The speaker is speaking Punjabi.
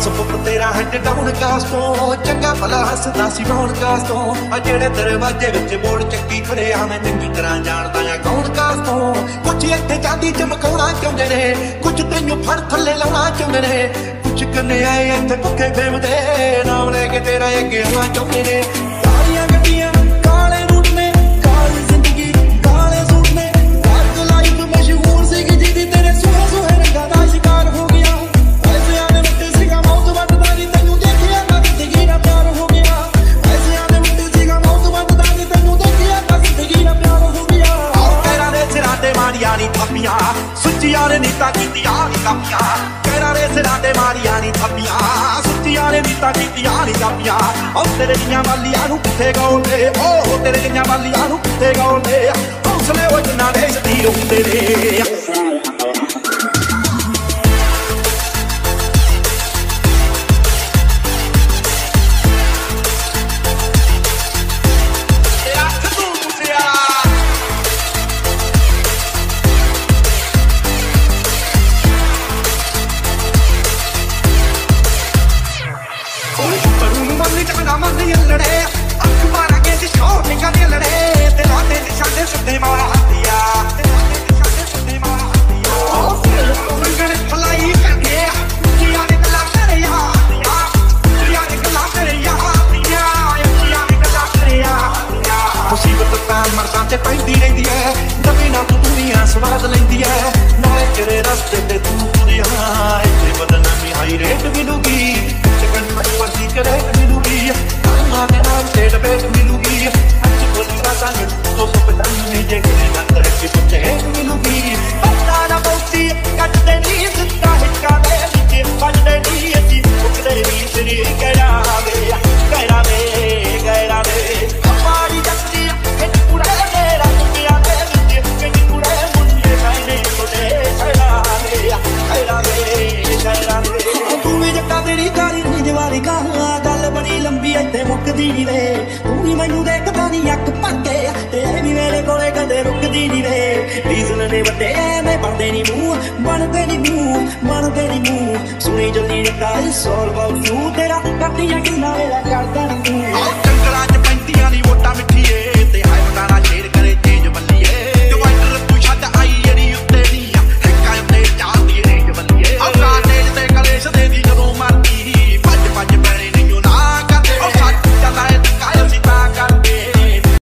ਸੁਪਰ ਤੇਰਾ ਹੈਡ ਡਾਊਨ ਕਾਸ ਤੋਂ ਚੰਗਾ ਭਲਾ ਹੱਸਦਾ ਸੀ ਬੌਣ ਕਾਸ ਤੋਂ ਆ ਜਿਹੜੇ ਦਰਵਾਜ਼ੇ ਵਿੱਚ ਬੋੜ ਚੱਕੀ ਖੜੇ ਆ ਮੈਂ ਚੰਗੀ ਤਰ੍ਹਾਂ ਜਾਣਦਾ ਆ ਕੌਣ ਕਾਸ ਤੋਂ ਕੁਝ ਇੱਥੇ ਚਾਂਦੀ ਚਮਕਾਉਣਾ ਚਾਹੁੰਦੇ ਨੇ ਕੁਝ ਤੈਨੂੰ ਫੜ ਥੱਲੇ ਲਾਉਣਾ ਚਾਹੁੰਦੇ ਨੇ ਕੁਝ ਕੰਨੇ ਆਏ ਇੱਥੇ ਭੁੱਖੇ ਫੇਮਦੇ ਨਾਮ ਲੈ ਕੇ ਤੇਰਾ ਅੱਗੇ ਆਉਣਾ ਚਾਹੁੰਦੇ ਨੇ ਕਾਲੀਆਂ ਗੱਡੀਆਂ ਕਾਲੇ ਰੂਟ ਨੇ ਕਾਲੀ ਜ਼ਿੰਦਗੀ ਕਾਲੇ ਸੂਟ ਨੇ ਡਾਰਕ ਲਾਈਫ ਮਸ਼ਹੂਰ ਸੀਗੀ ਜਿਹਦੀ ਤੇਰੇ ਸੋਹਣੇ ਸੋਹਣੇ ਰੰਗਾਂ ਦਾ ਸ਼ਿਕਾਰ ਹੋ ਗਿਆ ਸੁੱਚੀਆਂ ਨੇ ਨੀਤਾਂ ਕੀਤੀਆਂ ਨੀ ਕਾਪੀਆਂ ਕਹਿਰਾਂ ਨੇ ਸਿਰਾਂ ਤੇ ਮਾਰੀਆਂ ਨੀ ਥੱਪੀਆਂ ਸੁੱਚੀਆਂ ਨੇ ਨੀਤਾਂ ਕੀਤੀਆਂ ਨੀ ਕਾਪੀਆਂ ਉਹ ਤੇਰੇ ਜੀਆਂ ਵਾਲੀਆਂ ਨੂੰ ਕਿੱਥੇ ਗਾਉਂਦੇ ਉਹ ਤੇਰੇ ਜੀਆਂ ਵਾਲੀਆਂ ਨੂੰ ਕਿੱਥੇ ਗਾਉਂਦੇ ਹੌਸਲੇ ਉਹ ਜਿੰਨਾ ਦੇ ਸਤੀਰ ਹੁੰਦੇ ਨੇ ਪੈਂਦੀ ਰਹਿੰਦੀ ਐ ਨਵੀਂ ਨਾ ਤੂੰ ਦੁਨੀਆ ਸਵਾਦ ਲੈਂਦੀ ਐ ਨਾਲੇ ਤੇਰੇ ਰਸਤੇ ਤੇ ਤੂੰ ਤੁਰਿਆ ਇੱਥੇ ਬਦਨਾਮੀ ਹਾਈ ਰੇਟ ਮਿਲੂਗੀ ਚਿਕਨ ਪਰਦੀ ਕਰੇ ਮਿਲੂਗੀ ਮਾਂ ਦੇ ਨਾਲ ਤੇ ਡਬੇਟ ਮਿਲੂਗੀ ਅੱਜ ਬੋਲੀ ਰਾਤਾਂ ਨੂੰ ਤੋਂ ਪਤਾ ਨਹੀਂ ਜੇ ਕਿਨੇ ਨਾ ਤਰੱਕੀ ਪੁੱਛੇ ਮਿਲੂਗੀ ਪਤਾ ਨਾ ਬੋਤੀ ਕੱਟਦੇ ਨਹੀਂ ਸਿੱਧਾ ਹਿੱਕਾ ਦੇ ਵਿੱਚ ਵੱਜਦੇ ਨਹੀਂ ਅਸੀਂ ਮੁੱਕਦੇ ਨਹੀਂ ਤੇਰੀ ਕਹਿਰਾ ਵੇ ਹਮਾਰੀ ਜੱਤੀ ਇਹ ਪੂਰਾ ਗੱਲ ਬੜੀ ਲੰਬੀ ਇੱਥੇ ਮੁੱਕਦੀ ਨੀ ਵੇ ਤੂੰ ਵੀ ਮੈਨੂੰ ਦੇਖਦਾ ਨੀ ਅੱਖ ਭਰ ਕੇ ਤੇ ਇਹ ਵੀ ਮੇਰੇ ਕੋਲੇ ਕਦੇ ਰੁਕਦੀ ਨੀ ਵੇ ਰੀਜ਼ਨ ਨੇ ਵੱਡੇ ਐਵੇਂ ਬਣਦੇ ਨੀ ਮੂੰਹ ਸੁਣੀ ਜਲਦੀ ਨੇ ਕਾਈ ਸੋਲ ਬਾਊ ਤੇਰਾ ਕੱਟੀਆਂ ਕਿੰਨਾ ਵੇਲਾ ਕਰਦਾ ਨੀ ਤੂੰ